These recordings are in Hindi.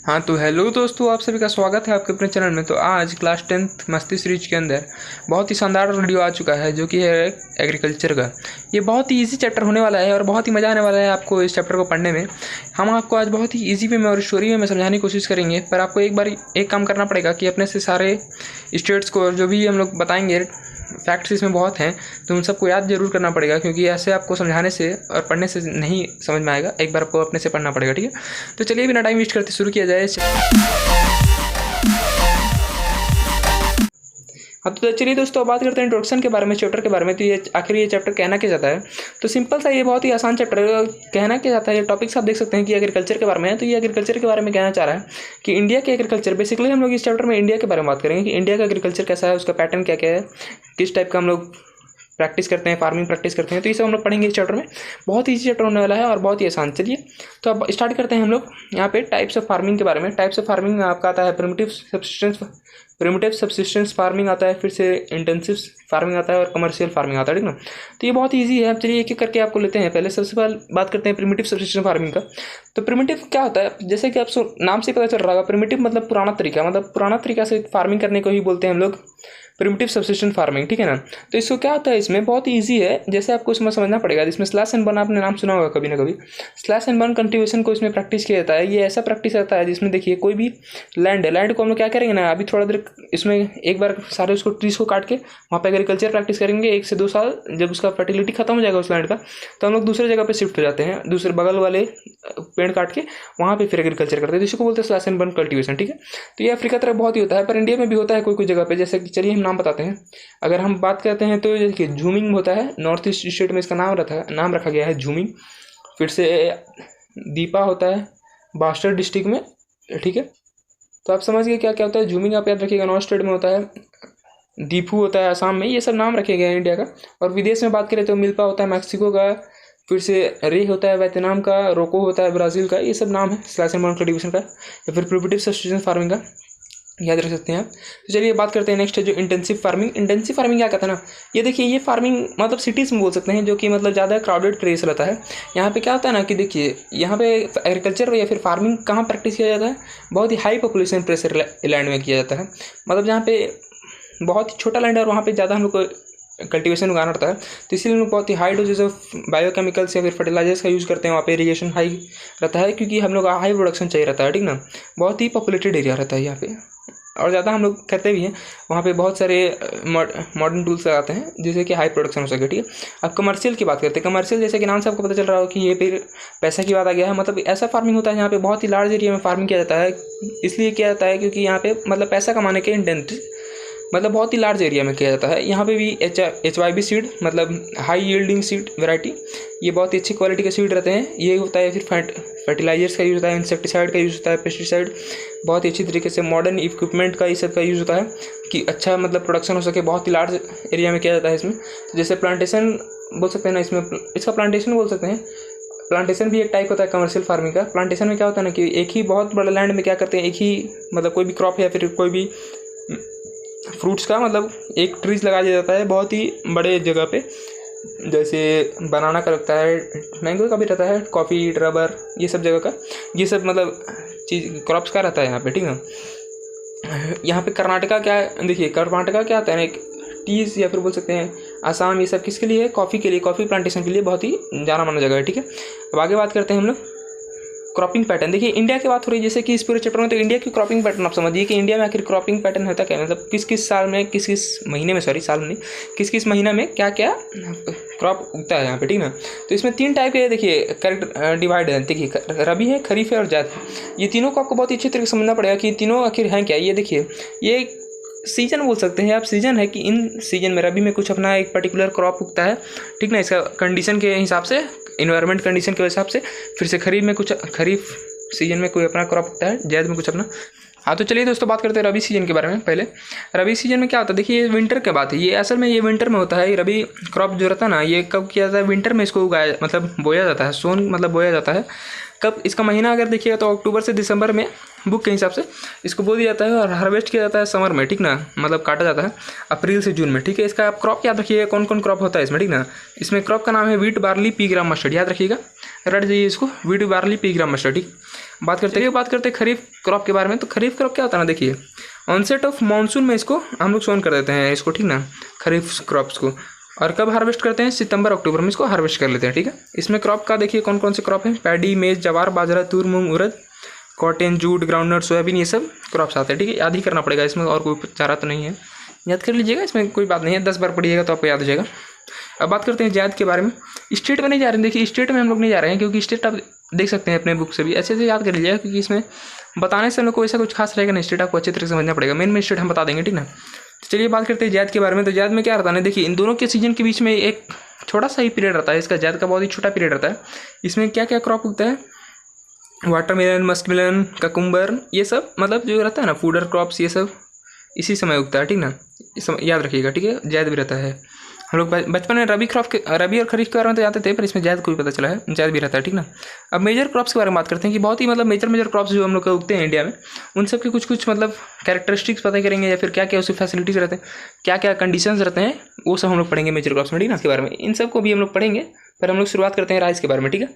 हाँ तो हेलो दोस्तों, आप सभी का स्वागत है आपके अपने चैनल में। तो आज क्लास 10th मस्ती सीरीज के अंदर बहुत ही शानदार वीडियो आ चुका है जो कि है एग्रीकल्चर का। ये बहुत ही इजी चैप्टर होने वाला है और बहुत ही मज़ा आने वाला है आपको इस चैप्टर को पढ़ने में। हम आपको आज बहुत ही इजी वे में और स्टोरी में समझाने की कोशिश करेंगे, पर आपको एक बार एक काम करना पड़ेगा कि अपने से सारे स्टेट्स को और जो भी हम लोग बताएंगे फैक्ट्स इसमें बहुत हैं, तो उन सबको याद जरूर करना पड़ेगा, क्योंकि ऐसे आपको समझाने से और पढ़ने से नहीं समझ में आएगा। एक बार आपको अपने से पढ़ना पड़ेगा, ठीक है। तो चलिए बिना टाइम वेस्ट करते शुरू किया जाए। हाँ तो चलिए दोस्तों, बात करते हैं इंट्रोडक्शन के बारे में, चैप्टर के बारे में। तो ये आखिर ये चैप्टर कहना क्या चाहता है, तो सिंपल सा ये बहुत ही आसान चैप्टर कहना क्या चाहता है। ये टॉपिक्स आप देख सकते हैं कि एग्रीकल्चर के बारे में है। तो ये एग्रीकल्चर के बारे में कहना चाह रहा है कि इंडिया के एग्रीकल्चर, बेसिकली हम लोग इस चैप्टर में इंडिया के बारे में बात करेंगे कि इंडिया का एग्रीकल्चर कैसा है, उसका पैटर्न क्या क्या है, किस टाइप का हम लोग प्रैक्टिस करते हैं, फार्मिंग प्रैक्टिस करते हैं। तो ये सब हम लोग पढ़ेंगे इस चैप्टर में। बहुत ही ईजी चैप्टर होने वाला है और बहुत ही आसान। चलिए तो अब स्टार्ट करते हैं हम लोग यहाँ पे टाइप्स ऑफ फार्मिंग के बारे में। टाइप्स ऑफ फार्मिंग में आपका आता है प्रिमिटिव सब्सिस्टेंस फार्मिंग आता है, फिर से इंटेंसिव फार्मिंग आता है और कमर्शियल फार्मिंग आता है, ठीक ना। तो ये बहुत ईजी है। अब चलिए एक एक करके आपको लेते हैं। पहले सबसे पहले बात करते हैं प्रिमिटिव सब्सिस्टेंस फार्मिंग का। तो प्रिमिटिव क्या होता है, जैसे कि आप नाम से पता चल रहा होगा, प्रिमिटिव मतलब पुराना तरीका, मतलब पुराना तरीका से फार्मिंग करने को ही बोलते हैं हम लोग प्रिमिटिव सब्सिस्टेंस फार्मिंग, ठीक है ना। तो इसको क्या होता है, इसमें बहुत ही ईजी है। जैसे आपको इसमें समझना पड़ेगा, इसमें स्लैश एंड बर्न आपने नाम सुना होगा कभी ना कभी। स्लैश एंड बर्न कल्टीवेशन को इसमें प्रैक्टिस किया जाता है। ये ऐसा प्रैक्टिस रहता है जिसमें देखिए कोई भी लैंड है, लैंड को हम लोग क्या करेंगे ना, अभी थोड़ा देर इसमें एक बार सारे उसको ट्रीज को काट के वहाँ पे एग्रीकल्चर प्रैक्टिस करेंगे 1 से 2 साल। जब उसका फर्टिलिटी खत्म हो जाएगा उस लैंड का, तो हम लोग दूसरे जगह पे शिफ्ट हो जाते हैं, दूसरे बगल वाले पेड़ काट के वहाँ पे फिर एग्रीकल्चर करते हैं, जिसको बोलते हैं स्लैश एंड बर्न कल्टीवेशन, ठीक है। तो ये अफ्रीका तरफ बहुत ही होता है, पर इंडिया में भी होता है कोई कोई जगह पे। जैसे कि चलिए हम नाम बताते हैं। अगर हम बात करते हैं तो देखिए झूमिंग होता है, नॉर्थ ईस्ट स्टेट में इसका नाम रखा गया है झूमिंग। फिर से दीपा होता है बास्टर डिस्ट्रिक्ट में, ठीक है। तो आप समझ गए क्या क्या होता है झूमिंग, आप याद रखिएगा। नॉर्थ स्टेट में होता है दीपू, होता है असम में। ये सब नाम रखे गए हैं इंडिया का। और विदेश में बात करें तो मिल्पा होता है मैक्सिको का, फिर से रे होता है वियतनाम का, रोको होता है ब्राज़ील का। ये सब नाम है स्लैश एंड बर्न कल्टीवेशन का या फिर प्रिमिटिव सब्सिस्टेंस फार्मिंग का, याद रख सकते हैं आप। तो चलिए बात करते हैं नेक्स्ट है जो इंटेंसिव फार्मिंग। इंटेंसिव फार्मिंग क्या कहता है ना, ये देखिए ये फार्मिंग मतलब सिटीज़ में बोल सकते हैं, जो कि मतलब ज़्यादा क्राउडेड प्लेस रहता है। यहाँ पे क्या होता है ना कि देखिए यहाँ पे एग्रीकल्चर या फिर फार्मिंग कहाँ प्रैक्टिस किया जाता है, बहुत ही हाई पॉपुलेशन प्रेशर लैंड में किया जाता है। मतलब जहाँ पे बहुत ही छोटा लैंड है और वहाँ पे ज़्यादा हम लोग को कल्टीवेशन उगाना पड़ता है। तो इसीलिए हम लोग बहुत ही हाई डोजेज ऑफ बायोकेमिकल्स या फिर फर्टिलाइजर्स का यूज़ करते हैं। वहाँ पे इरीगेशन हाई रहता है, क्योंकि हम लोग हाई प्रोडक्शन चाहिए रहता है, ठीक ना। बहुत ही पॉपुलेटेड एरिया रहता है यहाँ पे, और ज़्यादा हम लोग करते भी हैं। वहाँ पे बहुत सारे मॉडर्न टूल्स लगाते हैं जिससे कि हाई प्रोडक्शन हो सके, ठीक है। अब कमर्शियल की बात करते हैं। कमर्शियल जैसे कि नाम से आपको पता चल रहा हो कि ये फिर पैसा की बात आ गया है। मतलब ऐसा फार्मिंग होता है जहाँ पे बहुत ही लार्ज एरिया में फार्मिंग किया जाता है। इसलिए किया जाता है क्योंकि यहाँ पे मतलब पैसा कमाने के इंटेंट मतलब बहुत ही लार्ज एरिया में किया जाता है। यहाँ पे भी HYB सीड मतलब हाई यील्डिंग सीड वैरायटी, ये बहुत ही अच्छी क्वालिटी के सीड रहते हैं। ये होता है फिर फर्टिलाइजर्स का यूज़ होता है, इंसेक्टिसाइड का यूज़ होता है, पेस्टिसाइड, बहुत ही अच्छी तरीके से मॉडर्न इक्विपमेंट का ये सब का यूज़ होता है कि अच्छा मतलब प्रोडक्शन हो सके। बहुत ही लार्ज एरिया में किया जाता है इसमें। तो जैसे प्लांटेशन बोल सकते हैं ना, इसमें इसका प्लांटेशन बोल सकते हैं। प्लांटेशन भी एक टाइप होता है कमर्शियल फार्मिंग का। प्लांटेशन में क्या होता है ना कि एक ही बहुत बड़ा लैंड में क्या करते हैं, एक ही मतलब कोई भी क्रॉप या फिर कोई भी फ्रूट्स का मतलब एक ट्रीज लगा दिया जाता है बहुत ही बड़े जगह पे। जैसे बनाना का लगता है, मैंगो का भी रहता है, कॉफ़ी, रबर, ये सब जगह का, ये सब मतलब चीज़ क्रॉप्स का रहता है यहाँ पे, ठीक है। यहाँ पे कर्नाटका क्या है, देखिए कर्नाटका क्या आता है ना, एक टीज़ या फिर बोल सकते हैं आसाम, ये सब किसके लिए, कॉफ़ी के लिए, कॉफ़ी प्लांटेशन के लिए बहुत ही जाना माना जगह है, ठीक है। अब आगे बात करते हैं हम लोग क्रॉपिंग पैटर्न। देखिए इंडिया की बात हो रही है जैसे कि इस पूरे चैप्टर में, तो इंडिया की क्रॉपिंग पैटर्न आप समझिए कि इंडिया में आखिर क्रॉपिंग पैटर्न होता क्या है, मतलब किस किस साल में, किस किस महीने में, सॉरी साल में नहीं, किस किस महीना में क्या क्या क्रॉप उगता है यहाँ पे, ठीक ना। तो इसमें 3 टाइप के देखिए करेक्ट डिवाइड है। देखिए रबी है, खरीफ है और जायद है। ये तीनों को आपको बहुत ही अच्छे तरीके से समझना पड़ेगा कि तीनों आखिर हैं क्या। ये देखिए ये सीजन बोल सकते हैं आप, सीजन है कि इन सीजन में रबी में कुछ अपना एक पर्टिकुलर क्रॉप उगता है, ठीक ना, इसका कंडीशन के हिसाब से, इन्वायरमेंट कंडीशन के हिसाब से। फिर से खरीफ में कुछ, खरीफ सीजन में कोई अपना क्रॉप उगता है, जायद में कुछ अपना। हाँ तो चलिए दोस्तों बात करते हैं रबी सीजन के बारे में। पहले रबी सीजन में क्या होता है, देखिए ये विंटर की बात है, ये असल में ये विंटर में होता है। ये रबी क्रॉप जो रहता है ना, ये कब किया जाता है, विंटर में इसको उगाया मतलब बोया जाता है। सोन मतलब बोया जाता है कब, इसका महीना अगर देखिएगा तो अक्टूबर से दिसंबर में बुक के हिसाब से इसको बो दिया जाता है, और हार्वेस्ट किया जाता है समर में, ठीक ना, मतलब काटा जाता है अप्रैल से जून में, ठीक है। इसका आप क्रॉप याद रखिएगा कौन कौन क्रॉप होता है इसमें, ठीक ना। इसमें क्रॉप का नाम है वीट, बार्ली, पी ग्राम, मस्टर्ड, याद रखिएगा, रट जाइए इसको, वीट, बार्ली, पी ग्राम, मस्टर्ड, ठीक। बात करते हैं खरीफ क्रॉप के बारे में। तो खरीफ क्रॉप क्या होता है ना, देखिए ऑनसेट ऑफ मानसून में इसको हम लोग सोन कर देते हैं इसको, ठीक ना, खरीफ क्रॉप्स को। और कब हार्वेस्ट करते हैं, सितंबर अक्टूबर में इसको हार्वेस्ट कर लेते हैं, ठीक है। इसमें क्रॉप का देखिए कौन कौन से क्रॉप हैं, पैडी, मेज, जवार, बाजरा, तूर, मूंग, उड़द, कॉटन, जूट, ग्राउंडनट, सोयाबीन, ये सब क्रॉप्स आते हैं, ठीक है। याद ही करना पड़ेगा इसमें, और कोई चारा तो नहीं है, याद कर लीजिएगा, इसमें कोई बात नहीं है, 10 बार पढ़िएगा तो आपको याद हो जाएगा। अब बात करते हैं जायद के बारे में। स्टेट में नहीं जा रहे हैं, देखिए स्टेट में हम लोग नहीं जा रहे हैं, क्योंकि स्टेट आप देख सकते हैं अपने बुक से भी, अच्छे से याद कर लीजिएगा, क्योंकि इसमें बताने से हम लोग को ऐसा कुछ खास रहेगा नहीं, स्टेट आपको अच्छे तरह से समझना पड़ेगा। मेन स्टेट हम बता देंगे, ठीक ना। तो चलिए बात करते हैं जायद के बारे में। तो जायद में क्या रहता है, देखिए इन दोनों के सीजन के बीच में एक छोटा सा ही पीरियड रहता है, इसका जायद का बहुत ही छोटा पीरियड रहता है। इसमें क्या क्या क्रॉप उगता है, वाटरमेलन, मस्कमेलन, ककुम्बर, ये सब मतलब जो रहता है ना फूडर क्रॉप्स, ये सब इसी समय उगता है, ठीक ना, इस समय याद रखिएगा, ठीक है। जायद भी रहता है। हम लोग बचपन में रबी और खरीफ के बारे में तो जानते थे, पर इसमें जायद को भी पता चला है, जायद भी रहता है, ठीक ना। अब मेजर क्रॉप्स के बारे में बात करते हैं कि बहुत ही मतलब मेजर क्रॉप्स जो हम लोग उगते हैं इंडिया में, उन सब के कुछ मतलब कैरेक्टरिस्टिक्स पता करेंगे, या फिर क्या क्या उसकी फैसिलिटीज़ रहते हैं, क्या क्या कंडीशंस रहते हैं, वो सब हम लोग पढ़ेंगे मेजर क्रॉप्स में, ठीक ना। इसके बारे में इन सब को भी हम लोग पढ़ेंगे, पर हम लोग शुरुआत करते हैं राइस के बारे में, ठीक है।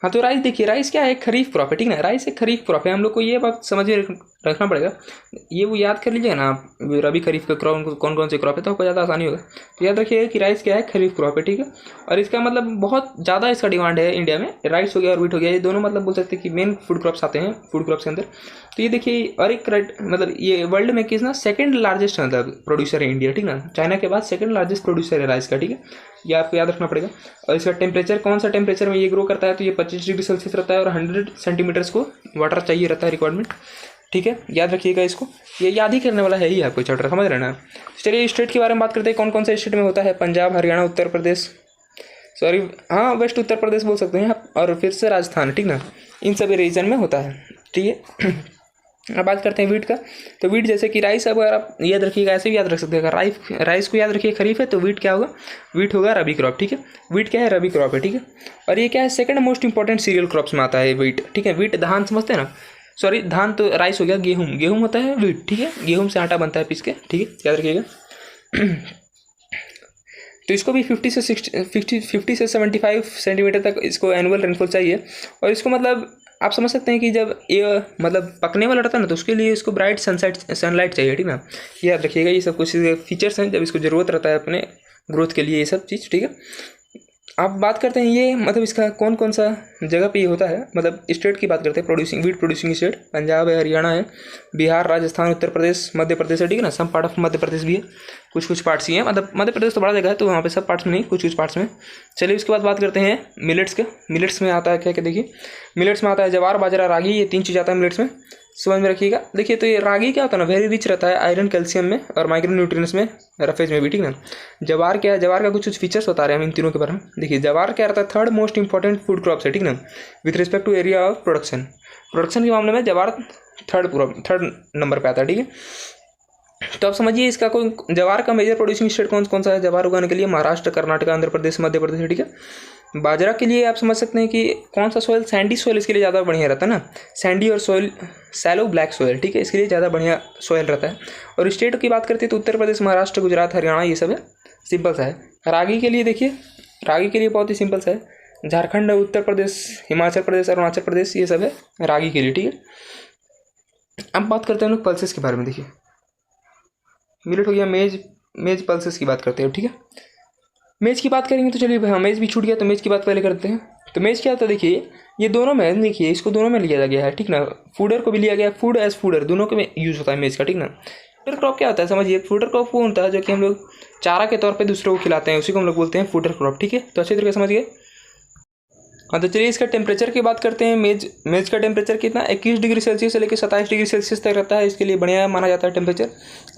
हाँ, तो राइस देखिए, राइस क्या है, खरीफ क्रॉप है, ठीक ना। राइस एक खरीफ क्रॉप है, हम लोग को ये बात समझ में रखना पड़ेगा, ये वो याद कर लीजिएगा ना आप, रबी खरीफ का क्रॉप कौन कौन से क्रॉप है, तो आपको ज़्यादा आसानी होगा। तो याद रखिएगा कि राइस क्या है, खरीफ क्रॉप है, ठीक है। और इसका मतलब बहुत ज़्यादा इसका डिमांड है इंडिया में, राइस हो गया और व्हीट हो गया, ये दोनों मतलब बोल सकते हैं कि मेन फूड क्रॉप्स आते हैं फूड क्रॉप्स के अंदर। तो ये देखिए, और एक मतलब ये वर्ल्ड में किस ना सेकंड लार्जेस्ट मतलब प्रोड्यूसर है इंडिया, ठीक ना, चाइना के बाद सेकंड लार्जेस्ट प्रोड्यूसर है राइस का, ठीक है, ये आपको याद रखना पड़ेगा। और इसका टेम्परेचर कौन सा टेम्परेचर में ये ग्रो करता है, तो ये 25 डिग्री सेल्सियस रहता है, और 100 सेंटीमीटर्स को वाटर चाहिए रहता है रिक्वायरमेंट, ठीक है, याद रखिएगा इसको, ये याद ही करने वाला है ही आपको चैप्टर, समझ रहे ना। चलिए स्टेट के बारे में बात करते हैं, कौन कौन से स्टेट में होता है, पंजाब, हरियाणा, उत्तर प्रदेश, सॉरी हाँ वेस्ट उत्तर प्रदेश बोल सकते हैं आप, और फिर से राजस्थान, ठीक ना, इन सभी रीजन में होता है, ठीक है। अब बात करते हैं वीट का। तो वीट जैसे कि राइस, अब अगर आप याद रखिएगा, ऐसे भी याद रख सकते हैं, अगर राइस को याद रखिए खरीफ है, तो वीट क्या होगा, वीट होगा रबी क्रॉप, ठीक है। वीट क्या है, रबी क्रॉप है, ठीक है। और ये क्या है, second most important cereal crops में आता है वीट, ठीक है। वीट धान समझते हैं ना, सॉरी धान तो राइस हो गया, गेहूँ होता है वीट, ठीक है, गेहूँ से आटा बनता है पीस के, ठीक है, याद रखिएगा। तो इसको भी 50 से 75 सेंटीमीटर तक इसको एनुअल रेनफॉल चाहिए। और इसको मतलब आप समझ सकते हैं कि जब ये मतलब पकने वाला रहता है ना, तो उसके लिए इसको ब्राइट सनलाइट चाहिए, ठीक ना, याद रखिएगा। ये सब कुछ फीचर्स हैं जब इसको ज़रूरत रहता है अपने ग्रोथ के लिए, ये सब चीज़, ठीक है। आप बात करते हैं ये मतलब इसका कौन कौन सा जगह पे ये होता है, मतलब स्टेट की बात करते हैं, वीट प्रोड्यूसिंग स्टेट पंजाब है, हरियाणा है, बिहार, राजस्थान, उत्तर प्रदेश, मध्य प्रदेश है, ठीक है ना। Some part of Madhya Pradesh भी है, कुछ पार्ट्स ही हैं, मतलब मध्य प्रदेश तो बड़ा जगह है, तो वहाँ पे सब पार्ट्स में नहीं, कुछ पार्ट्स में। चलिए उसके बाद बात करते हैं मिलेट्स का। मिलेट्स में आता है क्या क्या, देखिए मिलेट्स में आता है जवार, बाजरा, रागी, ये 3 चीज़ आता है मिलेट्स में, समझ में रखिएगा। देखिए तो ये रागी क्या होता है ना, वेरी रिच रहता है आयरन, कैल्शियम में और माइक्रो न्यूट्रिएंट्स में, रफेज में भी, ठीक ना। जवार क्या है, जवार का कुछ बता रहे हैं हम इन तीनों के बारे में। देखिए जवार क्या रहता है, third most important food crops है, ठीक ना, with respect to area of production के मामले में जवार थर्ड नंबर पे आता है, ठीक है। तो आप समझिए इसका कोई जवार का मेजर प्रोड्यूसिंग स्टेट कौन सा है जवार उगाने के लिए, महाराष्ट्र, कर्नाटक, आंध्र प्रदेश, मध्य प्रदेश, ठीक है। बाजरा के लिए आप समझ सकते हैं कि कौन सा सॉइल, सैंडी सॉइल इसके लिए ज़्यादा बढ़िया रहता है ना, सैंडी और सॉइल सैलो ब्लैक सॉइल, ठीक है, इसके लिए ज़्यादा बढ़िया सॉइल रहता है। और स्टेट की बात करते हैं तो उत्तर प्रदेश, महाराष्ट्र, गुजरात, हरियाणा, ये सब है, सिंपल सा है। रागी के लिए देखिए, रागी के लिए बहुत ही सिंपल सा है, झारखंड, उत्तर प्रदेश, हिमाचल प्रदेश, अरुणाचल प्रदेश, ये सब है रागी के लिए, ठीक है। अब बात करते हैं हम लोग पल्सेस के बारे में। देखिए मिलेट हो गया, मेज पल्सेस की बात करते हैं, ठीक है। मेज की बात करेंगे तो चलिए हाँ, मेज भी छूट गया, तो मेज की बात पहले करते हैं। तो मेज क्या होता है, देखिए ये दोनों में, देखिए इसको दोनों में लिया गया है, ठीक ना, फूडर को भी लिया गया, फूड एज फूडर दोनों के में यूज़ होता है मेज का, ठीक ना। फूडर क्रॉप क्या होता है समझिए, फूडर क्रॉप वो होता है जो कि हम लोग चारा के तौर पे दूसरों को खिलाते हैं, उसी को हम लोग बोलते हैं फूडर क्रॉप, ठीक है। तो अच्छे तरीके से समझ गए। हाँ, तो चलिए इसका टेम्परेचर की बात करते हैं। मेज का टेम्परेचर कितना, 21 डिग्री सेल्सियस से लेकर 27 डिग्री सेल्सियस तक रहता है, इसके लिए बढ़िया माना जाता है टेम्परेचर।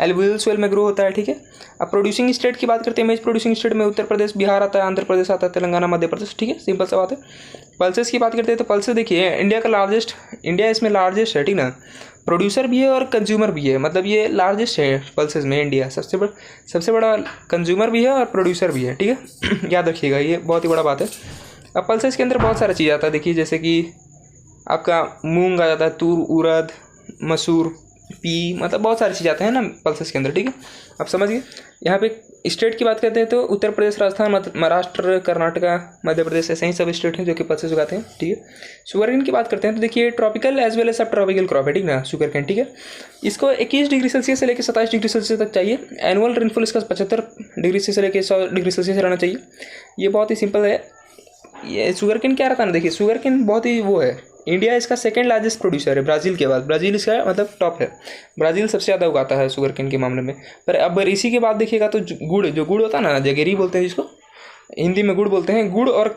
एल्यूवियल सोइल में ग्रो होता है, ठीक है। अब प्रोड्यूसिंग स्टेट की बात करते हैं, मेज प्रोड्यूसिंग स्टेट में उत्तर प्रदेश, बिहार आता है, आंध्र प्रदेश आता है, तेलंगाना, मध्य प्रदेश, ठीक है, सिंपल सा बात है। पल्सेस की बात करते हैं तो पल्सेस देखिए इंडिया इसमें लार्जेस्ट है, ठीक ना, प्रोड्यूसर भी है और कंज्यूमर भी है, मतलब ये लार्जेस्ट है पल्सेस में, इंडिया सबसे बड़ा कंज्यूमर भी है और प्रोड्यूसर भी है, ठीक है। याद रखिएगा, ये बहुत ही बड़ा बात है। अब पल्सेस के अंदर बहुत सारा चीज़ आता है, देखिए जैसे कि आपका मूंग आ जाता है, तूर, उड़द, मसूर, पी, मतलब बहुत सारी चीज़ आते हैं ना पल्सेस के अंदर, ठीक है। आप समझिए यहाँ पे स्टेट की बात करते हैं तो उत्तर प्रदेश, राजस्थान, महाराष्ट्र, कर्नाटका, मध्य प्रदेश, ऐसे ही सब स्टेट हैं जो कि पल्सेस उगाते हैं, ठीक है। शुगरकेन की बात करते हैं तो देखिए ट्रॉपिकल एज वेल एज सब ट्रॉपिकल क्रॉप है, ठीक ना, शुगरकेन, ठीक है। इसको 21 डिग्री सेल्सियस से लेकर 27 डिग्री सेल्सियस तक चाहिए। एनुअल रेनफॉल इसका 75 डिग्री से लेकर 100 डिग्री सेल्सियस रहना चाहिए। ये बहुत ही सिंपल है। ये शुगरकेन क्या रहता है ना, देखिए शुगरकेन बहुत ही वो है, इंडिया इसका सेकंड लार्जेस्ट प्रोड्यूसर है ब्राज़ील के बाद। ब्राज़ील इसका मतलब टॉप है, ब्राज़ील सबसे ज़्यादा उगाता है शुगरकेन के मामले में। पर अब इसी के बाद देखिएगा तो जो गुड़ होता है ना, जगेरी बोलते हैं जिसको, हिंदी में गुड़ बोलते हैं, गुड़ और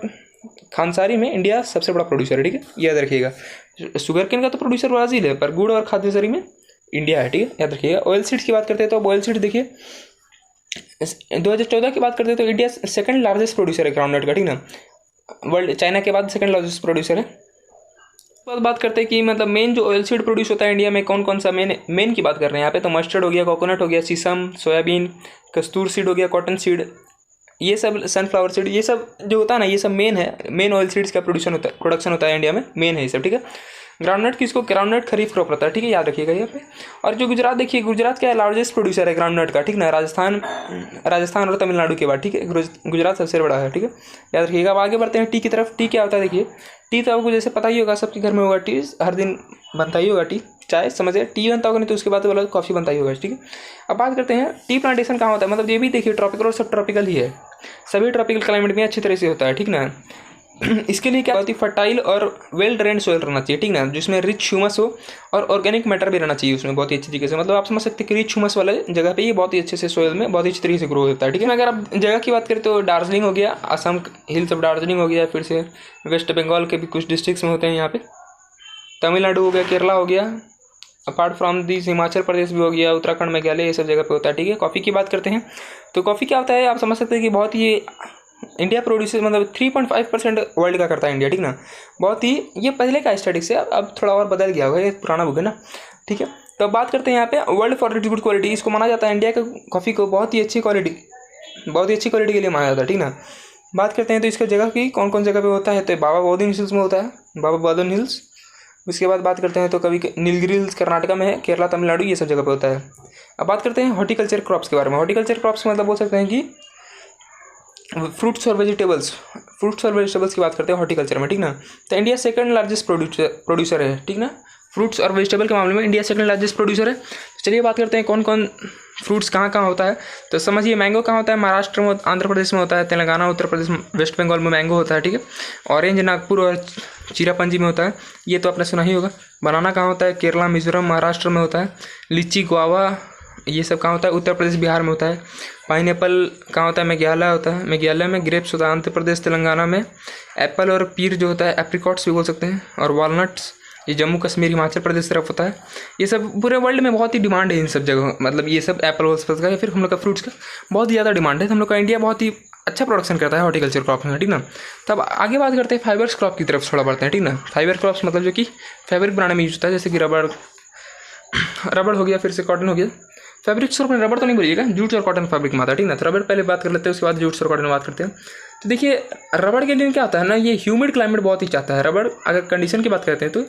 खानसारी में इंडिया सबसे बड़ा प्रोड्यूसर है, ठीक है, याद रखिएगा। शुगरकेन का तो प्रोड्यूसर ब्राज़ील है, पर गुड़ और खाद्यसारी में इंडिया है, ठीक है, याद रखिएगा। ऑयल सीड्स की बात करते हैं तो ऑयल सीड देखिए 2014 की बात करते हैं तो इंडिया सेकंड लार्जेस्ट प्रोड्यूसर है ग्राउंडनट का, ठीक ना, वर्ल्ड चाइना के बाद सेकंड लार्जेस्ट प्रोड्यूसर है। बात करते हैं कि मतलब मेन जो ऑयल सीड प्रोड्यूस होता है इंडिया में कौन कौन सा मेन की बात कर रहे हैं यहाँ पे, तो मस्टर्ड हो गया, कोकोनट हो गया, सीसम, सोयाबीन, कस्तूर सीड हो गया, कॉटन सीड, ये सब, सनफ्लावर सीड, ये सब जो होता है ना, ये सब मेन ऑयल सीड्स का प्रोडक्शन होता है इंडिया में, मेन है ये सब, ठीक है। ग्राउंडनट किसको, ग्राउंडनट खरीफ क्रॉप रहता है, ठीक है, याद रखिएगा यहाँ पे। और जो गुजरात देखिए, गुजरात क्या है, लार्जेस्ट प्रोड्यूसर है ग्राउंडनट का, ठीक ना, राजस्थान और तमिलनाडु के बाद, ठीक है, गुजरात सबसे बड़ा है, ठीक है, याद रखिएगा। अब आगे बढ़ते हैं टी की तरफ। टी क्या होता है देखिए, टी तो आपको जैसे पता ही होगा, सबके घर में होगा टी, हर दिन बनता ही होगा टी, चाय समझिए, टी बनता होगा, नहीं तो उसके बाद वाला कॉफ़ी बनता ही होगा, ठीक है। अब बात करते हैं टी प्लांटेशन कहाँ होता है, मतलब ये भी देखिए ट्रॉपिकल और सब ट्रॉपिकल ही है, सभी ट्रॉपिकल क्लाइमेट में अच्छी तरह से होता है, ठीक ना। इसके लिए क्या होती है, फर्टाइल और वेल ड्रेन्ड सोइल रहना चाहिए, ठीक ना, जिसमें रिच ह्यूमस हो और ऑर्गेनिक मैटर भी रहना चाहिए उसमें बहुत ही अच्छी तरीके से। मतलब आप समझ सकते हैं कि रिच ह्यूमस वाले जगह पे ये बहुत ही अच्छे से सोइल में बहुत ही अच्छी तरीके से ग्रो होता है, ठीक है। अगर आप जगह की बात करें तो दार्जिलिंग हो गया, असम हिल्स ऑफ दार्जिलिंग हो गया, फिर से वेस्ट बंगाल के भी कुछ डिस्ट्रिक्ट्स में होते हैं यहाँ पे, तमिलनाडु हो गया, केरला हो गया, apart from this Himachal Pradesh भी हो गया, उत्तराखंड, मेघालय, ये सब जगह पे होता है, ठीक है। कॉफ़ी की बात करते हैं तो कॉफ़ी क्या होता है, आप समझ सकते हैं कि बहुत ही इंडिया प्रोड्यूस मतलब 3.5% वर्ल्ड का करता है इंडिया, ठीक ना, बहुत ही, ये पहले का स्टैटिक्स है, अब थोड़ा और बदल गया होगा, ये पुराना बुक है ना, ठीक है। तो अब बात करते हैं यहाँ पे world for its good quality, इसको माना जाता है इंडिया के कॉफ़ी को बहुत ही अच्छी क्वालिटी के लिए माना जाता है, ठीक ना। बात करते हैं तो इसका जगह की कौन कौन जगह पे होता है, तो बाबा बौदन हिल्स में होता है, बाबा बौदन हिल्स। उसके बाद बात करते हैं तो कभी नीलगिरी हिल्स कर्नाटका में है, केरला, तमिलनाडु, ये सब जगह पे होता है। अब बात करते हैं हॉर्टिकल्चर क्रॉप्स के बारे में। हॉर्टिकल्चर क्रॉप्स मतलब बोल सकते हैं कि फ्रूट्स और वेजिटेबल्स की बात करते हैं हॉर्टिकल्चर में, ठीक ना। तो इंडिया सेकंड लार्जेस्ट प्रोड्यूसर है, ठीक ना, फ्रूट्स और वेजिटेबल के मामले में इंडिया सेकंड लार्जेस्ट प्रोड्यूसर है। चलिए बात करते हैं कौन कौन फ्रूट्स कहाँ कहाँ होता है, तो समझिए मैंगो कहाँ होता है, महाराष्ट्र में, आंध्र प्रदेश में होता है, तेलंगाना, उत्तर प्रदेश, वेस्ट बंगाल में मैंगो होता है, ठीक है। ऑरेंज नागपुर और चिरापंजी में होता है, ये तो आपने सुना ही होगा। बनाना कहाँ होता है, केरला, मिजोरम, महाराष्ट्र में होता है। लीची, गुआवा, ये सब कहाँ होता है, उत्तर प्रदेश, बिहार में होता है। पाइनएप्पल कहाँ होता है, मेघालय होता है, मेघालय में। ग्रेप्स होता है आंध्र प्रदेश, तेलंगाना में। एप्पल और पीर जो होता है, एप्रिकॉट्स भी बोल सकते हैं। और वॉलनट्स ये जम्मू कश्मीर, हिमाचल प्रदेश तरफ होता है। ये सब पूरे वर्ल्ड में बहुत ही डिमांड है इन सब जगह, मतलब ये सब एप्पल वोल्स का या फिर हम लोग का फ्रूट्स का बहुत ज़्यादा डिमांड है। तो हम लोग का इंडिया बहुत ही अच्छा प्रोडक्शन करता है हॉर्टिकल्चर क्रॉप में, ठीक ना। तब आगे बात करते हैं फाइबर्स क्रॉप की तरफ थोड़ा बढ़ते हैं, ठीक ना। फाइबर क्रॉप्स मतलब जो कि फैब्रिक बनाने में यूज होता है, जैसे कि रबड़ हो गया, फिर से कॉटन हो गया। फैब्रिक्स और रबड़ तो नहीं बोलिएगा, जूट्स और कॉटन फैब्रिक में आता है, ठीक ना। तो रबड़ पहले बात कर लेते हैं, उसके बाद जूट्स और कॉटन में बात करते हैं। तो देखिए रबड़ के लिए क्या होता है ना, ये ह्यूमिड क्लाइमेट बहुत ही चाहता है रबड़। अगर कंडीशन की बात करते हैं तो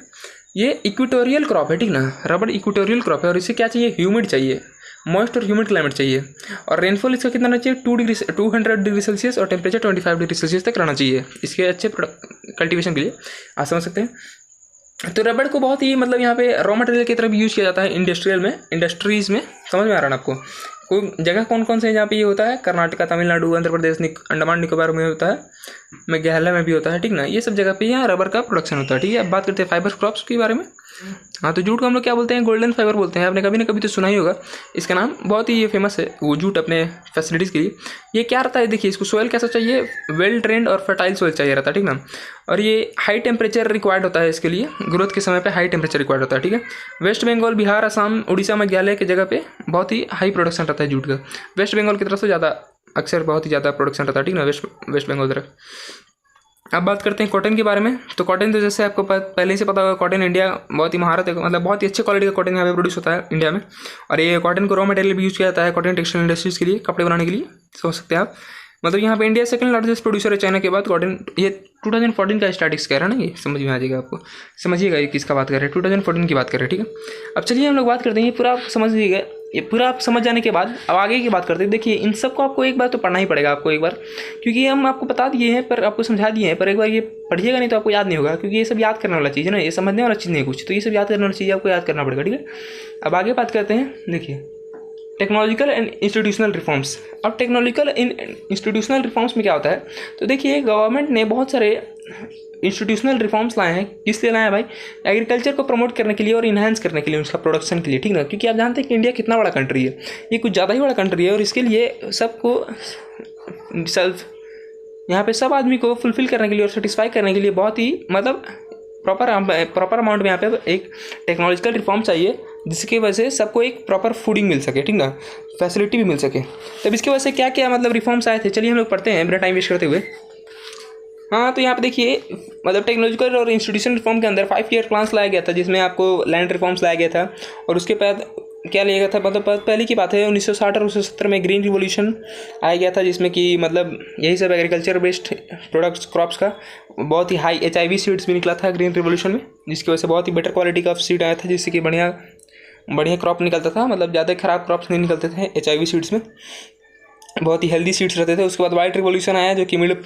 ये इक्वेटोरियल क्रॉप है, ठीक ना। रबड़ इक्वेटोरियल क्रॉप है और इसे क्या चाहिए, ह्यूमिड चाहिए, मॉइस्ट और ह्यूमिड क्लाइमेट चाहिए। और रेनफॉल इसका कितना रहना चाहिए, 200 डिग्री सेल्सियस और टेम्परेचर 25 डिग्री सेल्सियस तक रहना चाहिए इसके अच्छे कल्टीवेशन के लिए, आप समझ सकते हैं। तो रबड़ को बहुत ही मतलब यहाँ पे रॉ मटेरियल की तरफ यूज़ किया जाता है इंडस्ट्रीज़ में। समझ में आ रहा है ना आपको। कोई जगह कौन कौन से जहाँ पे ये होता है, कर्नाटका, तमिलनाडु, आंध्र प्रदेश, अंडमान निकोबार में होता है, मेघालय में भी होता है, ठीक ना। ये सब जगह पे यहाँ रबर का प्रोडक्शन होता है, ठीक है। अब बात करते हैं फाइबर क्रॉप्स के बारे में। हाँ, तो जूट को हम लोग क्या बोलते हैं, गोल्डन फाइबर बोलते हैं। आपने कभी ना कभी तो सुना ही होगा इसका नाम, बहुत ही ये फेमस है वो जूट अपने फैसिलिटीज़ के लिए। ये क्या रहता है, देखिए इसको सोयल कैसा चाहिए, वेल ट्रेंड और फर्टाइल सोयल चाहिए रहता है, ठीक ना। और ये हाई टेम्परेचर रिक्वायर्ड होता है इसके लिए, ग्रोथ के समय पे हाई टेम्परेचर रिक्वायर्ड होता है, ठीक है। वेस्ट बंगाल, बिहार, असम, उड़ीसा, मेघालय की जगह पे बहुत ही हाई प्रोडक्शन रहता है जूट का। वेस्ट बंगाल की तरफ से ज़्यादा, अक्सर बहुत ही ज़्यादा प्रोडक्शन रहता है, ठीक ना, वेस्ट बंगाल तरफ। अब बात करते हैं कॉटन के बारे में। तो कॉटन तो जैसे आपको पहले ही से पता होगा, कॉटन इंडिया बहुत ही महारत है, मतलब बहुत ही अच्छे क्वालिटी का कॉटन यहाँ पे प्रोड्यूस होता है इंडिया में। और ये कॉटन को रॉ मटेरियल भी यूज़ किया जाता है कॉटन टेक्सटाइल इंडस्ट्रीज़ के लिए, कपड़े बनाने के लिए, समझ सकते हैं आप। मतलब यहाँ पे इंडिया सेकंड लार्जेस्ट प्रोड्यूसर है चाइना के बाद कॉटन। ये 2014 का स्टैटिस्टिक्स कह रहा है ना, ये समझ में आ जाएगा आपको, समझिएगा ये किसका बात कर रहे हैं, 2014 की बात कर रहे हैं, ठीक है। अब चलिए हम लोग बात करते हैं, ये पूरा समझ लीजिएगा ये पूरा आप समझ जाने के बाद अब आगे की बात करते हैं। देखिए इन सबको आपको एक बार तो पढ़ना ही पड़ेगा आपको एक बार, क्योंकि हम आपको बता दिए हैं पर आपको समझा दिए हैं, पर एक बार ये पढ़िएगा नहीं तो आपको याद नहीं होगा, क्योंकि ये सब याद करने वाला चीज़ है ना, ये समझने वाला चीज़ नहीं है कुछ, तो ये सब याद करने वाली चीज़ आपको याद करना पड़ेगा, ठीक है। अब आगे बात करते हैं। देखिए टेक्नोलॉजिकल एंड इंस्टीट्यूशनल रिफॉर्म्स। अब टेक्नोलॉजिकल इंस्टीट्यूशनल रिफॉर्म्स में क्या होता है, तो देखिए गवर्नमेंट ने बहुत सारे इंस्टीट्यूशनल रिफॉर्म्स लाए हैं। किस लिए लाए हैं भाई? एग्रीकल्चर को प्रमोट करने के लिए और इन्हांस करने के लिए, उसका प्रोडक्शन के लिए, ठीक ना, क्योंकि आप जानते हैं कि इंडिया कितना बड़ा कंट्री है, ये कुछ ज़्यादा ही बड़ा कंट्री है, और इसके लिए सबको सेल्फ यहाँ पे सब आदमी को फुलफिल करने के लिए और सेटिस्फाई करने के लिए बहुत ही मतलब प्रॉपर अमाउंट में यहाँ पे एक टेक्नोलॉजिकल रिफॉर्म चाहिए, जिसकी वजह से सबको एक प्रॉपर फूडिंग मिल सके, ठीक ना, फैसिलिटी भी मिल सके। तब इसकी वजह से क्या क्या मतलब रिफॉर्म्स आए थे, चलिए हम लोग पढ़ते हैं बिना टाइम वेस्ट करते हुए। हाँ, तो यहाँ पे देखिए मतलब टेक्नोलॉजिकल और इंस्टीट्यूशनल रिफॉर्म के अंदर 5 ईयर प्लान्स लाया गया था, जिसमें आपको लैंड रिफॉर्म्स लाया गया था, और उसके बाद क्या लिया गया था, मतलब पहले की बात है 1960 और 1970 में ग्रीन रिवोल्यूशन आया गया था, जिसमें कि मतलब यही सब एग्रीकल्चर बेस्ड प्रोडक्ट्स क्रॉप्स का बहुत ही हाई HIV सीड्स भी निकला था ग्रीन रिवोल्यूशन में, जिसकी वजह से बहुत ही बेटर क्वालिटी का सीड आया था, जिससे कि बढ़िया क्रॉप निकलता था, मतलब ज़्यादा ख़राब क्रॉप्स नहीं निकलते थे HIV सीड्स में, बहुत ही हेल्दी सीड्स रहते थे। उसके बाद वाइट रिवोल्यूशन आया, जो कि मिल्क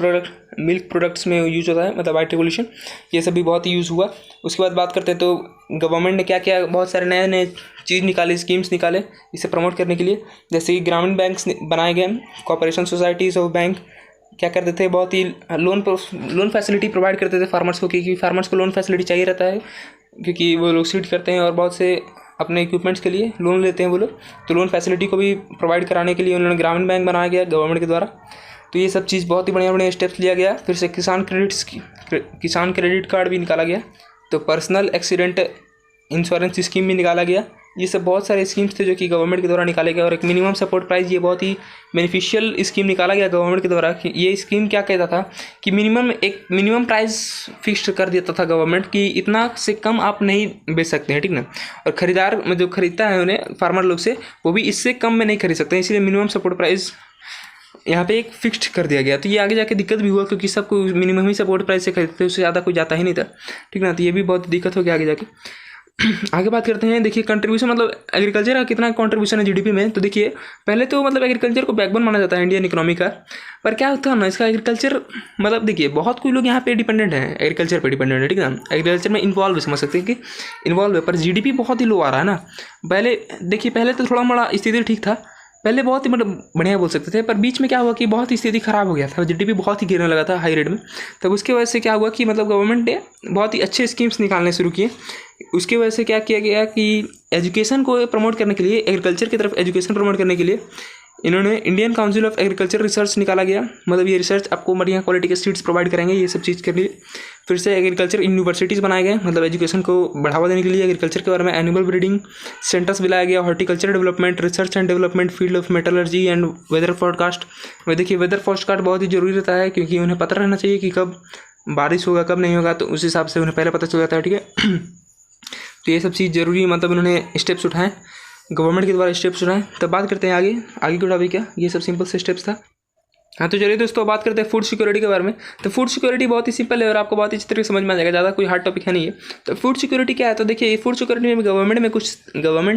प्रोडक्ट्स में यूज़ होता है, मतलब वाइट रिवोल्यूशन, ये सब भी बहुत ही यूज़ हुआ। उसके बाद बात करते हैं तो गवर्नमेंट ने क्या क्या बहुत सारे नए नए चीज़ निकाले, स्कीम्स निकाले इसे प्रमोट करने के लिए, जैसे कि ग्रामीण बैंक्स बनाए गए, कॉर्पोरेशन सोसाइटीज़ ऑफ बैंक क्या करते थे, बहुत ही लोन फैसिलिटी प्रोवाइड करते थे फार्मर्स को, क्योंकि फार्मर्स को लोन फैसिलिटी चाहिए रहता है, क्योंकि वो लोग सीड करते हैं और बहुत से अपने इक्विपमेंट्स के लिए लोन लेते हैं वो लोग, तो लोन फैसिलिटी को भी प्रोवाइड कराने के लिए उन्होंने ग्रामीण बैंक बनाया गया गवर्नमेंट के द्वारा। तो ये सब चीज़ बहुत ही बढ़िया स्टेप्स लिया गया। फिर से किसान क्रेडिट कार्ड भी निकाला गया, तो पर्सनल एक्सीडेंट इंश्योरेंस स्कीम भी निकाला गया। ये सब बहुत सारे स्कीम्स थे जो कि गवर्नमेंट के द्वारा निकाले गए, और एक मिनिमम सपोर्ट प्राइस, ये बहुत ही बेनिफिशियल स्कीम निकाला गया गवर्नमेंट के द्वारा। ये स्कीम क्या कहता था कि मिनिमम प्राइस फिक्स कर देता था गवर्नमेंट कि इतना से कम आप नहीं बेच सकते हैं, ठीक ना, और ख़रीदार जो खरीदता है उन्हें फार्मर लोग से, वो भी इससे कम में नहीं खरीद सकते, इसलिए मिनिमम सपोर्ट प्राइस यहाँ पे एक फिक्स्ड कर दिया गया। तो ये आगे जाके दिक्कत भी हुआ, क्योंकि सबको मिनिमम ही सपोर्ट प्राइस से खरीदते, उससे ज़्यादा कोई जाता ही नहीं था, ठीक ना, तो ये भी बहुत दिक्कत हो गया आगे जाके। आगे बात करते हैं। देखिए कंट्रीब्यूशन, मतलब एग्रीकल्चर का कितना कंट्रीब्यूशन है GDP में, तो देखिए पहले तो मतलब एग्रीकल्चर को बैकबोन माना जाता है इंडियन इकोनॉमी का, पर क्या होता है ना, इसका एग्रीकल्चर मतलब देखिए बहुत कोई लोग यहाँ पे डिपेंडेंट हैं, एग्रीकल्चर पे डिपेंडेंट है, ठीक ना, एग्रीकल्चर में इन्वॉल्व समझ सकते हैं कि इन्वॉल्व है, पर GDP बहुत ही लो आ रहा है ना। पहले तो थोड़ा मोड़ा स्थिति ठीक था, पहले बहुत ही मतलब बढ़िया बोल सकते थे, पर बीच में क्या हुआ कि बहुत ही स्थिति ख़राब हो गया था, GDP बहुत ही गिरने लगा था हाई रेट में। तब उसके वजह से क्या हुआ कि मतलब गवर्नमेंट ने बहुत ही अच्छे स्कीम्स निकालने शुरू किए। उसकी वजह से क्या किया गया कि एजुकेशन को प्रमोट करने के लिए, एग्रीकल्चर की तरफ एजुकेशन प्रमोट करने के लिए इन्होंने Indian council of agriculture research निकाला गया, मतलब ये रिसर्च आपको बढ़िया क्वालिटी के सीड्स प्रोवाइड करेंगे, ये सब चीज़ के लिए। फिर से एग्रीकल्चर यूनिवर्सिटीज़ बनाए गए, मतलब एजुकेशन को बढ़ावा देने के लिए एग्रीकल्चर के बारे में एनिमल ब्रीडिंग सेंटर्स भी लाया गया, horticulture development, research and development, field of metallurgy and weather forecast. वह देखिए वेदर फोरकास्ट बहुत ही जरूरी रहता है, क्योंकि उन्हें पता रहना चाहिए कि कब बारिश होगा कब नहीं होगा, तो उस हिसाब से उन्हें पहले पता चल जाता है, ठीक है। तो ये सब चीज़ जरूरी, मतलब उन्होंने स्टेप्स उठाएँ, गवर्नमेंट के द्वारा स्टेप्स उठाएँ। तब बात करते हैं आगे का टॉपिक क्या, ये सब सिंपल से स्टेप्स था। हाँ, तो चलिए दोस्तों बात करते हैं फूड सिक्योरिटी के बारे में। तो फूड सिक्योरिटी बहुत ही सिंपल है और आपको बहुत ही अच्छी तरीके से समझ में आ जाएगा, ज़्यादा कोई हार्ड टॉपिक है नहीं है। तो फूड सिक्योरिटी क्या है, तो देखिए फूड सिक्योरिटी में गवर्नमेंट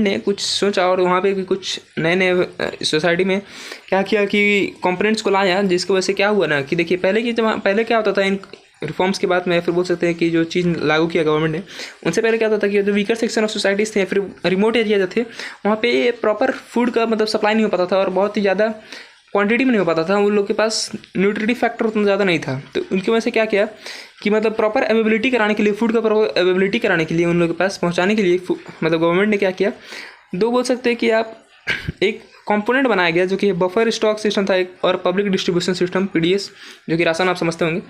ने कुछ सोचा, और वहाँ पे भी कुछ नए सोसाइटी में क्या किया कि कंपोनेंट्स को लाया, जिसकी वजह से क्या हुआ ना कि देखिए पहले क्या होता था, इन रिफॉर्म्स के बाद में फिर बोल सकते हैं कि जो चीज़ लागू किया गवर्नमेंट ने, उनसे पहले क्या होता था कि जो वीकर सेक्शन ऑफ सोसाइटीज़ थे, फिर रिमोट एरिया जो थे, वहाँ पे प्रॉपर फूड का मतलब सप्लाई नहीं हो पाता था, और बहुत ही ज़्यादा क्वांटिटी में नहीं हो पाता था, उन लोग के पास न्यूट्रिटिव फैक्टर उतना ज़्यादा नहीं था। तो उनकी वजह से क्या किया कि मतलब प्रॉपर अवेलेबिलिटी कराने के लिए, फूड का प्रॉपर अवेलेबिलिटी कराने के लिए, उन लोगों के पास पहुँचाने के लिए मतलब गवर्नमेंट ने क्या किया, दो बोल सकते हैं कि आप एक कंपोनेंट बनाया गया जो कि बफर स्टॉक सिस्टम था एक, और पब्लिक डिस्ट्रीब्यूशन सिस्टम PDS, जो कि राशन आप समझते होंगे।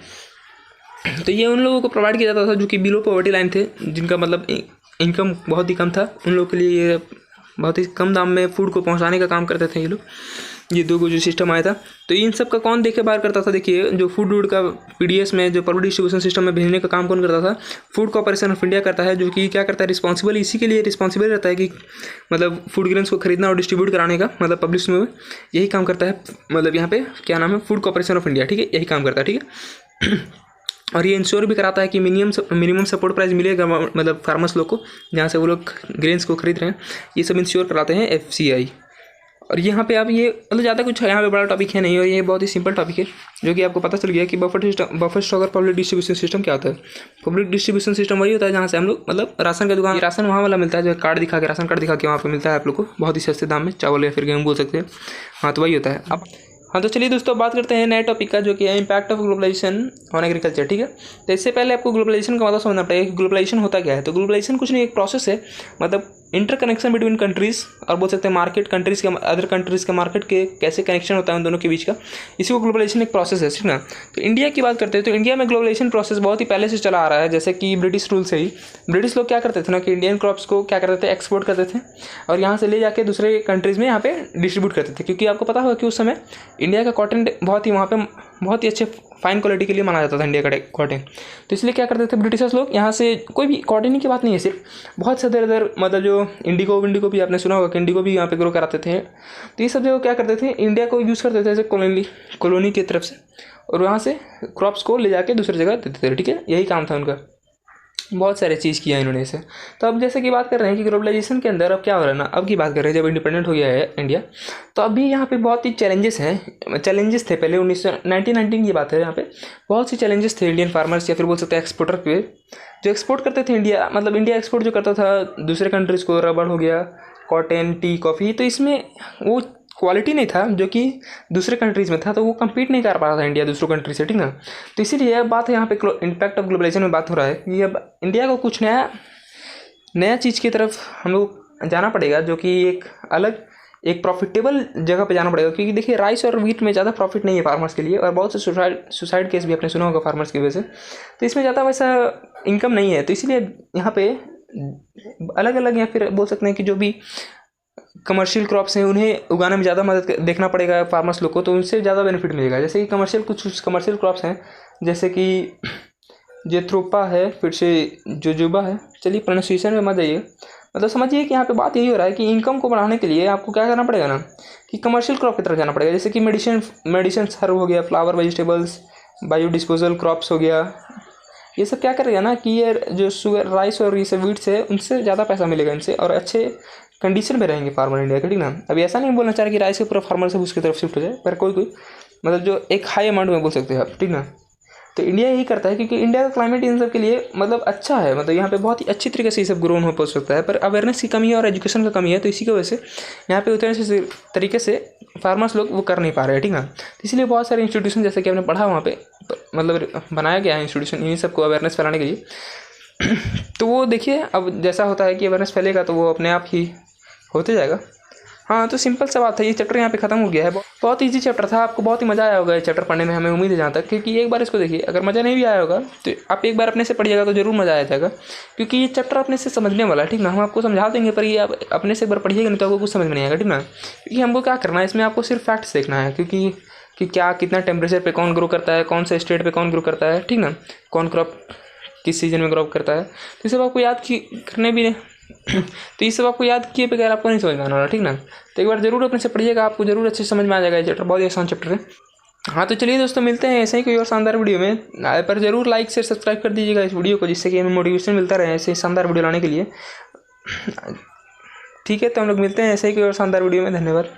तो ये उन लोगों को प्रोवाइड किया जाता था जो कि बिलो पॉवर्टी लाइन थे, जिनका मतलब इनकम बहुत ही कम था, उन लोगों के लिए ये बहुत ही कम दाम में फूड को पहुंचाने का काम करते थे ये लोग। ये दो जो सिस्टम आया था, तो इन सब का कौन देखे बाहर करता था, देखिए जो फूड का PDS में जो पब्लिक डिस्ट्रीब्यूशन सिस्टम में भेजने का काम कौन करता था, फूड कॉर्पोरेशन ऑफ इंडिया करता है, जो कि क्या करता है, रिस्पॉन्सिबल इसी के लिए रिस्पॉन्सिबल रहता है कि मतलब फूड ग्रेन्स को खरीदना और डिस्ट्रीब्यूट कराने का, मतलब पब्लिश में यही काम करता है, मतलब यहाँ पे क्या नाम है, फूड कॉर्पोरेशन ऑफ इंडिया, ठीक है, यही काम करता है, ठीक है। और ये इंश्योर भी कराता है कि मिनिमम सपोर्ट प्राइस मिलेगा, मतलब फार्मर्स लोग को जहाँ से वो लोग ग्रेन्स को खरीद रहे हैं, ये सब इंश्योर कराते हैं FCI। और यहाँ पे आप ये मतलब ज़्यादा कुछ यहाँ पे बड़ा टॉपिक है नहीं, और ये बहुत ही सिंपल टॉपिक है जो कि आपको पता चल गया कि बफर स्टॉक और पब्लिक डिस्ट्रीब्यूशन सिस्टम क्या होता है। पब्लिक डिस्ट्रीब्यूशन सिस्टम वही होता है जहाँ से हम लोग मतलब राशन का दुकान, राशन वहाँ वाला मिलता है जो कार्ड दिखा के, राशन कार्ड दिखा के वहाँ पे मिलता है आप लोग को बहुत ही सस्ते दाम में, चावल या फिर गेहूँ बोल सकते हैं। हाँ तो वही होता है। अब हाँ तो चलिए दोस्तों बात करते हैं नए टॉपिक का जो कि है impact of globalisation on agriculture. ठीक है, तो इससे पहले आपको ग्लोबलाइजेशन का मतलब समझना पड़ेगा कि ग्लोबलाइजेशन होता क्या है। तो ग्लोबलाइजेशन कुछ नहीं, एक प्रोसेस है, मतलब इंटरकनेक्शन बिटवीन कंट्रीज, और बोल सकते हैं मार्केट कंट्रीज के अदर कंट्रीज के मार्केट के कैसे कनेक्शन होता है उन दोनों के बीच का, इसी को ग्लोबलाइजेशन एक प्रोसेस है, ठीक ना। तो इंडिया की बात करते हैं तो इंडिया में ग्लोबलाइजेशन प्रोसेस बहुत ही पहले से चला आ रहा है। जैसे कि ब्रिटिश रूल से ही ब्रिटिश लोग क्या करते थे ना कि इंडियन क्रॉप्स को क्या करते थे, एक्सपोर्ट करते थे और यहाँ से ले जाके दूसरे कंट्रीज़ में यहाँ पे डिस्ट्रीब्यूट करते थे, क्योंकि आपको पता होगा कि उस समय इंडिया का कॉटन बहुत ही वहाँ पे बहुत ही अच्छे फाइन क्वालिटी के लिए माना जाता था इंडिया का कॉटन। तो इसलिए क्या करते थे ब्रिटिशर्स लोग, यहाँ से कोई भी कॉटन ही की बात नहीं है, सिर्फ बहुत से इधर मतलब जो इंडिगो भी आपने सुना होगा कि इंडिगो भी यहाँ पे ग्रो कराते थे। तो ये सब जगह क्या करते थे, इंडिया को यूज़ करते थे एज कॉलोनी की तरफ से, और वहाँ से क्रॉप्स को ले जाके दूसरी जगह देते थे। ठीक है, यही काम था उनका, बहुत सारे चीज़ किया इन्होंने इसे। तो अब जैसे कि बात कर रहे हैं कि ग्लोबलाइजेशन के अंदर अब क्या हो रहा है ना, अब की बात कर रहे हैं जब इंडिपेंडेंट हो गया है इंडिया, तो अभी यहाँ पे बहुत ही चैलेंजेस थे। पहले 1919 की बात है, यहाँ पे बहुत सी चैलेंजेस थे इंडियन फार्मर्स या फिर बोल सकते हैं एक्सपोर्टर पे, जो एक्सपोर्ट करते थे इंडिया, मतलब इंडिया एक्सपोर्ट जो करता था दूसरे कंट्रीज़ को, रबड़ हो गया, कॉटन, टी, कॉफ़ी, तो इसमें वो क्वालिटी नहीं था जो कि दूसरे कंट्रीज़ में था, तो वो कम्पीट नहीं कर पा रहा था इंडिया दूसरों कंट्री से, ठीक ना। तो इसीलिए अब बात है यहाँ पे इम्पैक्ट ऑफ ग्लोबलाइजेशन में बात हो रहा है कि अब इंडिया को कुछ नया चीज़ की तरफ हम लोग जाना पड़ेगा, जो कि एक प्रॉफिटेबल जगह पे जाना पड़ेगा। क्योंकि देखिए राइस और व्हीट में ज़्यादा प्रॉफिट नहीं है फार्मर्स के लिए, और बहुत से सुसाइड केस भी आपने सुना होगा फार्मर्स की वजह से, तो इसमें ज़्यादा वैसा इनकम नहीं है। तो इसीलिए यहाँ पे अलग अलग या फिर बोल सकते हैं कि जो भी कमर्शियल क्रॉप्स हैं उन्हें उगाने में ज़्यादा मदद देखना पड़ेगा फार्मर्स लोग को, तो उनसे ज़्यादा बेनिफिट मिलेगा। जैसे कि कुछ कमर्शियल क्रॉप्स हैं, जैसे कि जेथ्रोपा है, फिर से जोजोबा है, चलिए प्रोनाउंसिएशन में मत जाइए, मतलब समझिए कि यहाँ पे बात यही हो रहा है कि इनकम को बढ़ाने के लिए आपको क्या करना पड़ेगा ना कि कमर्शियल क्रॉप की तरफ जाना पड़ेगा। जैसे कि मेडिसिन हर्ब हो गया, flower, vegetables, bio disposal crops हो गया, ये सब क्या करेगा ना कि ये जो शुगर, राइस और ये सब वीट्स है उनसे ज़्यादा पैसा मिलेगा इनसे, और अच्छे कंडीशन में रहेंगे फार्मर इंडिया के, ठीक ना। अभी ऐसा नहीं बोलना चाह रहा कि राइस के पूरा फार्मर से उसकी तरफ शिफ्ट हो जाए, पर कोई मतलब जो एक हाई अमाउंट में बोल सकते हैं आप, ठीक ना। तो इंडिया यही करता है क्योंकि इंडिया का क्लाइमेट इन सब के लिए मतलब अच्छा है, मतलब यहाँ पे बहुत ही अच्छी तरीके से ये सब ग्रो हो पहुँच सकता है, पर अवेयरनेस की कमी है और एजुकेशन का कमी है। तो इसी की वजह से यहाँ पे उतने से तरीके से फार्मर्स लोग वो कर नहीं पा रहे हैं, ठीक ना। तो इसलिए बहुत सारे इंस्टीट्यूशन जैसे कि आपने पढ़ा वहाँ पे मतलब बनाया गया है इंस्टीट्यूशन इन्हीं सबको अवेयरनेस फैलाने के लिए। तो वो देखिए अब जैसा होता है कि अवेयरनेस फैलेगा तो वो अपने आप ही होते जाएगा। हाँ तो सिंपल सा बात है, ये चैप्टर यहाँ पे खत्म हो गया है। बहुत ईजी चैप्टर था, आपको बहुत ही मज़ा आया होगा ये चैप्टर पढ़ने में, हमें उम्मीद है जहाँ तक, क्योंकि एक बार इसको देखिए, अगर मज़ा नहीं भी आया होगा तो आप एक बार अपने से पढ़िएगा तो जरूर मज़ा आया जाएगा, क्योंकि ये चैप्टर अपने से समझने वाला है, ठीक ना। हम आपको समझा देंगे पर ये आप अपने से एक बार पढ़िएगा नहीं तो आपको कुछ समझ में नहीं आएगा, ठीक ना। क्योंकि हमको क्या करना है इसमें, आपको सिर्फ फैक्ट्स देखना है, क्योंकि कि क्या कितना टेम्परेचर पे कौन ग्रो करता है, कौन सा स्टेट पे कौन ग्रो करता है, ठीक ना, कौन क्रॉप किस सीजन में ग्रो करता है, तो ये सब आपको याद करने भी तो ये सब आपको याद किए बगैर आपको नहीं समझ में आना, ठीक ना। तो एक बार जरूर अपने से पढ़िएगा, आपको जरूर अच्छे समझ में आ जाएगा ये चैप्टर, बहुत ही आसान चैप्टर है। हाँ तो चलिए दोस्तों मिलते हैं ऐसे ही कोई और शानदार वीडियो में, पर जरूर लाइक शेयर सब्सक्राइब कर दीजिएगा इस वीडियो को, जिससे कि हमें मोटिवेशन मिलता रहे ऐसे शानदार वीडियो लाने के लिए। ठीक है, तो हम लोग मिलते हैं ऐसे ही कोई और शानदार वीडियो में, धन्यवाद।